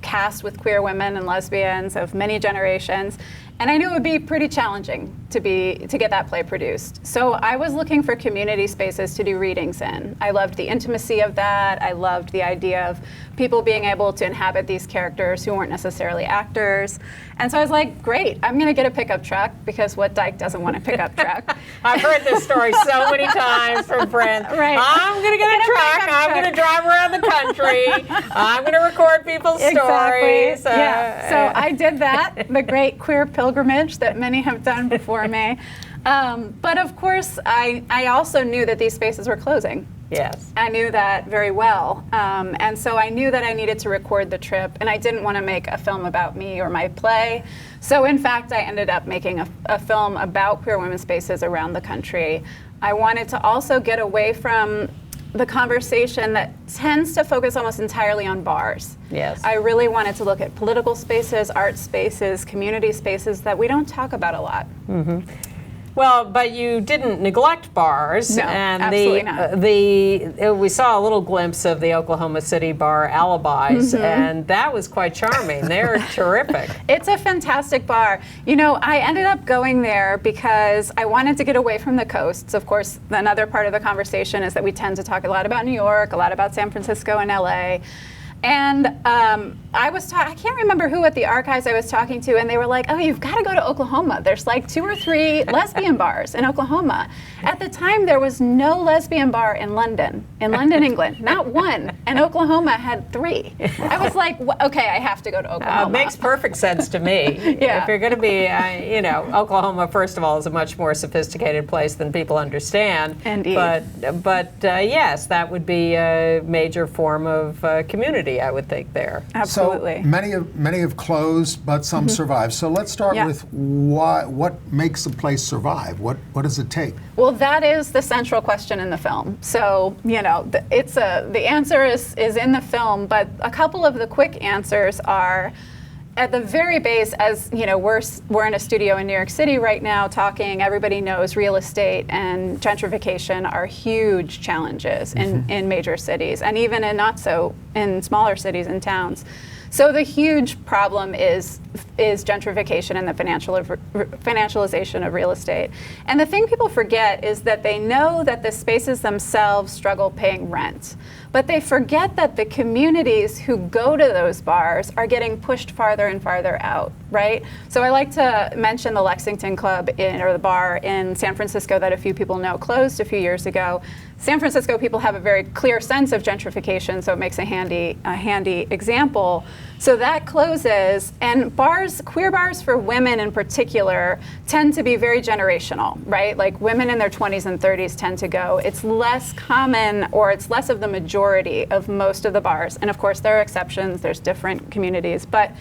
cast with queer women and lesbians of many generations, and I knew it would be pretty challenging to get that play produced. So I was looking for community spaces to do readings in. I loved the intimacy of that. I loved the idea of people being able to inhabit these characters who weren't necessarily actors. And so I was like, great, I'm gonna get a pickup truck, because what dyke doesn't want a pickup truck? I've heard this story so many times from friends. Right. I'm gonna get a truck, I'm gonna drive around the country, I'm gonna record people's stories. Yeah, so I did that, the great queer pilgrimage that many have done before me. But of course, I also knew that these spaces were closing. Yes. I knew that very well. And so I knew that I needed to record the trip, and I didn't want to make a film about me or my play. So in fact, I ended up making a film about queer women's spaces around the country. I wanted to also get away from the conversation that tends to focus almost entirely on bars. Yes. I really wanted to look at political spaces, art spaces, community spaces that we don't talk about a lot. Mm-hmm. Well, but you didn't neglect bars. No, and absolutely not. We saw a little glimpse of the Oklahoma City bar Alibis, and that was quite charming. They're terrific. It's a fantastic bar. You know, I ended up going there because I wanted to get away from the coasts. Of course, another part of the conversation is that we tend to talk a lot about New York, a lot about San Francisco and LA. And I can't remember who at the archives I was talking to, and they were like, oh, you've got to go to Oklahoma. There's like 2 or 3 lesbian bars in Oklahoma. At the time, there was no lesbian bar in London, England, not one. And Oklahoma had 3. I was like, okay, I have to go to Oklahoma. Makes perfect sense to me. Yeah. If you're going to be, Oklahoma, first of all, is a much more sophisticated place than people understand. Indeed. But yes, that would be a major form of community, I would think, there. Absolutely. So many have closed, but some survive. So let's start with what makes a place survive? What does it take? Well, that is the central question in the film. So, the answer is in the film, but a couple of the quick answers are, at the very base, as you know, we're in a studio in New York City right now talking. Everybody knows real estate and gentrification are huge challenges in major cities, and even in smaller cities and towns. So the huge problem is gentrification and the financialization of real estate. And the thing people forget is that they know that the spaces themselves struggle paying rent. But they forget that the communities who go to those bars are getting pushed farther and farther out, right? So I like to mention the Lexington Club or the bar in San Francisco that a few people know closed a few years ago. San Francisco people have a very clear sense of gentrification, so it makes a handy example. So that closes, and bars, queer bars for women in particular, tend to be very generational, right? Like women in their 20s and 30s tend to go. It's less common, or it's less of the majority of most of the bars. And of course there are exceptions, there's different communities, but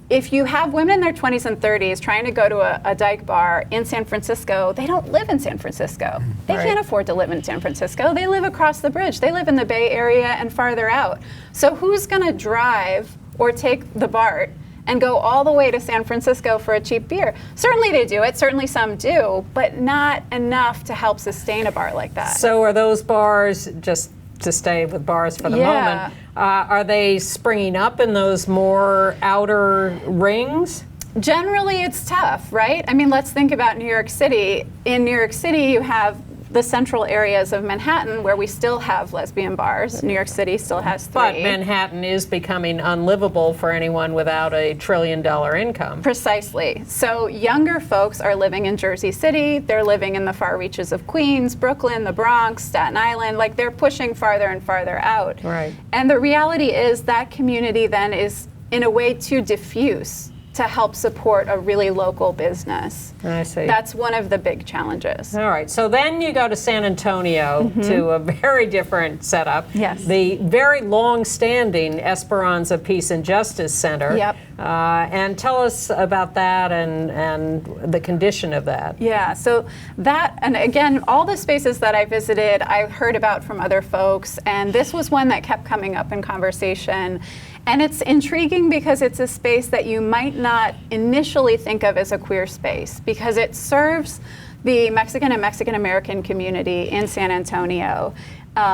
if you have women in their 20s and 30s trying to go to a dyke bar in San Francisco, they don't live in San Francisco. They can't afford to live in San Francisco. They live across the bridge. They live in the Bay Area and farther out. So who's gonna drive or take the BART and go all the way to San Francisco for a cheap beer? Certainly they do it, certainly some do, but not enough to help sustain a bar like that. So are those bars, just to stay with bars for the moment, are they springing up in those more outer rings? Generally it's tough, right? I mean, let's think about New York City. In New York City you have the central areas of Manhattan where we still have lesbian bars. New York City still has 3. But Manhattan is becoming unlivable for anyone without a $1 trillion income. Precisely. So younger folks are living in Jersey City, they're living in the far reaches of Queens, Brooklyn, the Bronx, Staten Island, like they're pushing farther and farther out. Right. And the reality is that community then is in a way too diffuse to help support a really local business. I see. That's one of the big challenges. All right, so then you go to San Antonio to a very different setup. Yes. The very long-standing Esperanza Peace and Justice Center. Yep. And tell us about that and the condition of that. Yeah, so that, and again, all the spaces that I visited, I heard about from other folks, and this was one that kept coming up in conversation. And it's intriguing because it's a space that you might not initially think of as a queer space, because it serves the Mexican and Mexican American community in San Antonio,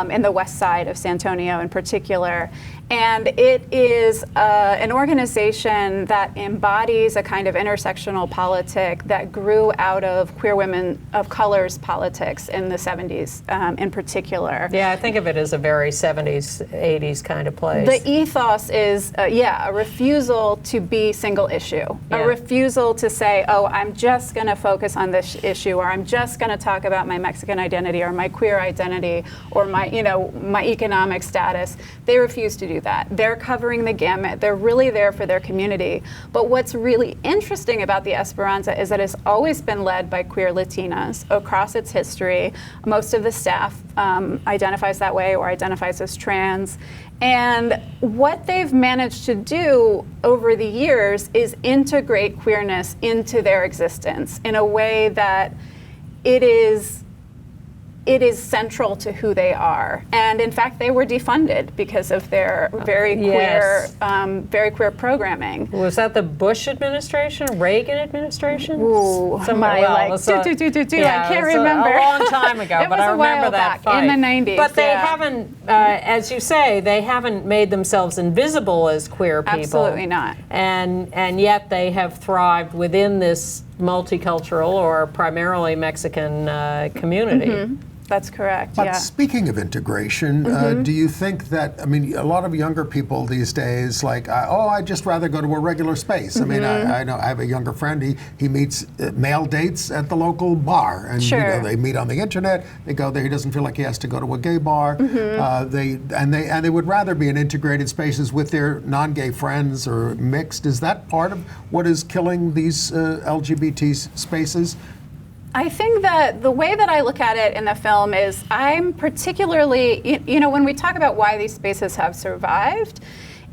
in the west side of San Antonio in particular. And it is an organization that embodies a kind of intersectional politic that grew out of queer women of color's politics in the 70s in particular. Yeah, I think of it as a very 70s, 80s kind of place. The ethos is, a refusal to be single issue. Yeah. A refusal to say, oh, I'm just gonna focus on this issue, or I'm just gonna talk about my Mexican identity, or my queer identity, or my economic status. They refuse to do that. They're covering the gamut. They're really there for their community. But what's really interesting about the Esperanza is that it's always been led by queer Latinas across its history. Most of the staff identifies that way or identifies as trans. And what they've managed to do over the years is integrate queerness into their existence in a way that it is central to who they are. And in fact, they were defunded because of their very queer programming. Was that the Bush administration, Reagan administration? Ooh, I can't remember. A long time ago, but I remember that fight. In the 90s. But they haven't, as you say, they haven't made themselves invisible as queer people. Absolutely not. And yet they have thrived within this multicultural or primarily Mexican community. Mm-hmm. That's correct, But speaking of integration, do you think that, I mean, a lot of younger people these days, like, I'd just rather go to a regular space. I mean, I know I have a younger friend, he meets male dates at the local bar. And they meet on the internet, they go there, he doesn't feel like he has to go to a gay bar. They would rather be in integrated spaces with their non-gay friends or mixed. Is that part of what is killing these LGBT spaces? I think that the way that I look at it in the film is I'm particularly, when we talk about why these spaces have survived,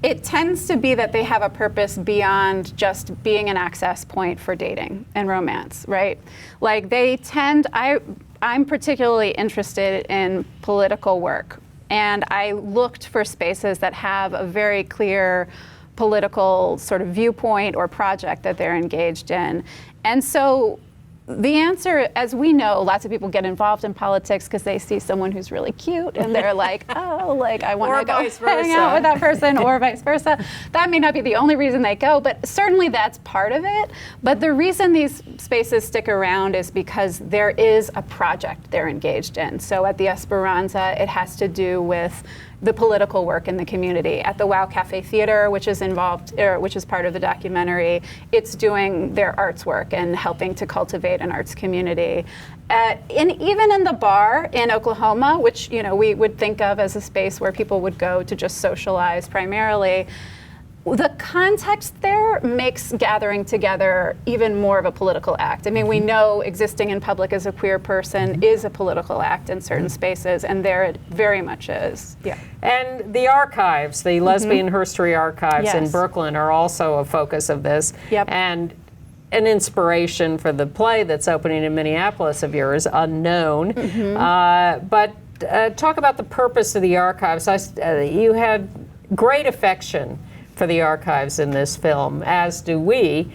it tends to be that they have a purpose beyond just being an access point for dating and romance, right? Like I'm particularly interested in political work, and I looked for spaces that have a very clear political sort of viewpoint or project that they're engaged in. And so the answer, as we know, lots of people get involved in politics because they see someone who's really cute and they're like, I want to go hang out with that person, or vice versa. That may not be the only reason they go, but certainly that's part of it. But the reason these spaces stick around is because there is a project they're engaged in. So at the Esperanza, it has to do with the political work in the community. At the Wow Cafe Theater, which is which is part of the documentary, it's doing their arts work and helping to cultivate an arts community. Even in the bar in Oklahoma, which we would think of as a space where people would go to just socialize primarily, the context there makes gathering together even more of a political act. I mean, we know existing in public as a queer person is a political act in certain spaces, and there it very much is. Yeah. And the archives, the Lesbian Herstory archives in Yes. Brooklyn, are also a focus of this. Yep. And an inspiration for the play that's opening in Minneapolis of yours, Unknown. But talk about the purpose of the archives. You had great affection for the archives in this film, as do we.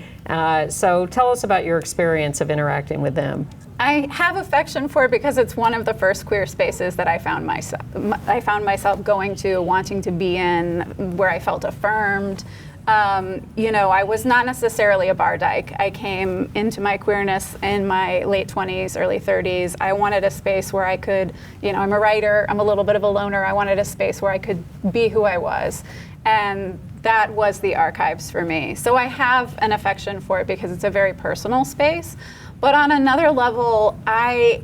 So tell us about your experience of interacting with them. I have affection for it because it's one of the first queer spaces that I found myself going to, wanting to be in, where I felt affirmed. I was not necessarily a bar dyke. I came into my queerness in my late 20s, early 30s. I wanted a space where I could, I'm a writer, I'm a little bit of a loner. I wanted a space where I could be who I was. And that was the archives for me. So I have an affection for it because it's a very personal space. But on another level, I,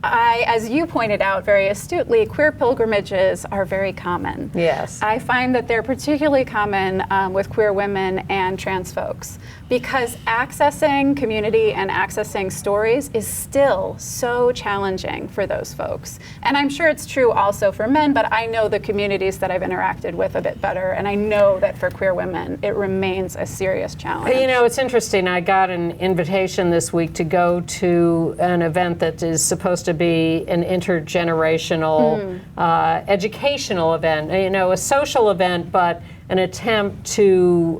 as you pointed out very astutely, queer pilgrimages are very common. Yes. I find that they're particularly common with queer women and trans folks, because accessing community and accessing stories is still so challenging for those folks. And I'm sure it's true also for men, but I know the communities that I've interacted with a bit better, and I know that for queer women, it remains a serious challenge. It's interesting. I got an invitation this week to go to an event that is supposed to be an intergenerational educational event, a social event, but an attempt to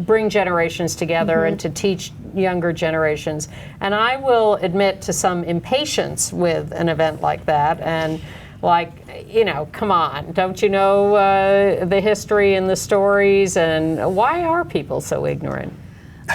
bring generations together and to teach younger generations. And I will admit to some impatience with an event like that. And come on, don't you know the history and the stories, and why are people so ignorant?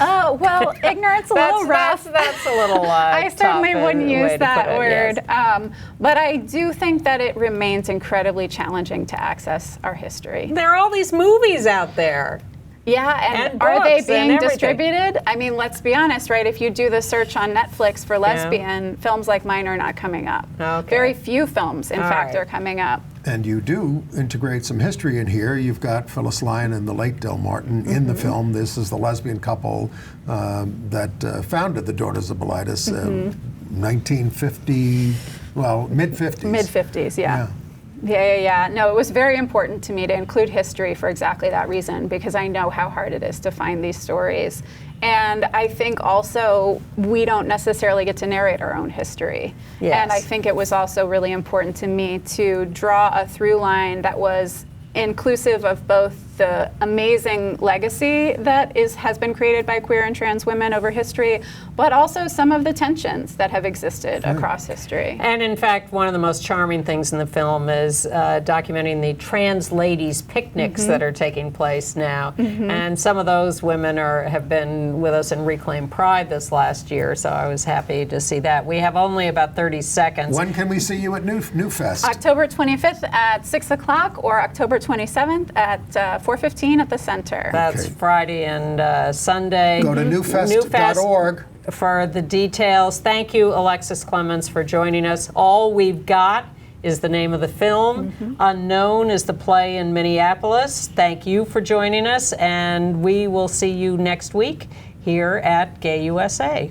Oh, well, ignorance a little rough. That's a little I certainly wouldn't use that word. Yes. But I do think that it remains incredibly challenging to access our history. There are all these movies out there. Yeah, and books are they and being everything. distributed? I mean, let's be honest, right? If you do the search on Netflix for lesbian, films like mine are not coming up. Okay. Very few films, in fact, right. are coming up. And you do integrate some history in here. You've got Phyllis Lyon and the late Del Martin in the film. This is the lesbian couple that founded the Daughters of Bilitis, 1950, well, mid-50s. Mid-50s, yeah. Yeah. No, it was very important to me to include history for exactly that reason, because I know how hard it is to find these stories. And I think also we don't necessarily get to narrate our own history. Yes. And I think it was also really important to me to draw a through line that was inclusive of both the amazing legacy that has been created by queer and trans women over history, but also some of the tensions that have existed across history. And in fact, one of the most charming things in the film is documenting the trans ladies' picnics that are taking place now. And some of those women have been with us in Reclaim Pride this last year, so I was happy to see that. We have only about 30 seconds. When can we see you at New Fest? October 25th at 6 o'clock or October 27th at 4:15 at the center. That's Friday and Sunday. Go to newfest.org for the details. Thank you, Alexis Clements, for joining us. All We've Got is the name of the film. Unknown is the play in Minneapolis. Thank you for joining us, and we will see you next week here at Gay USA.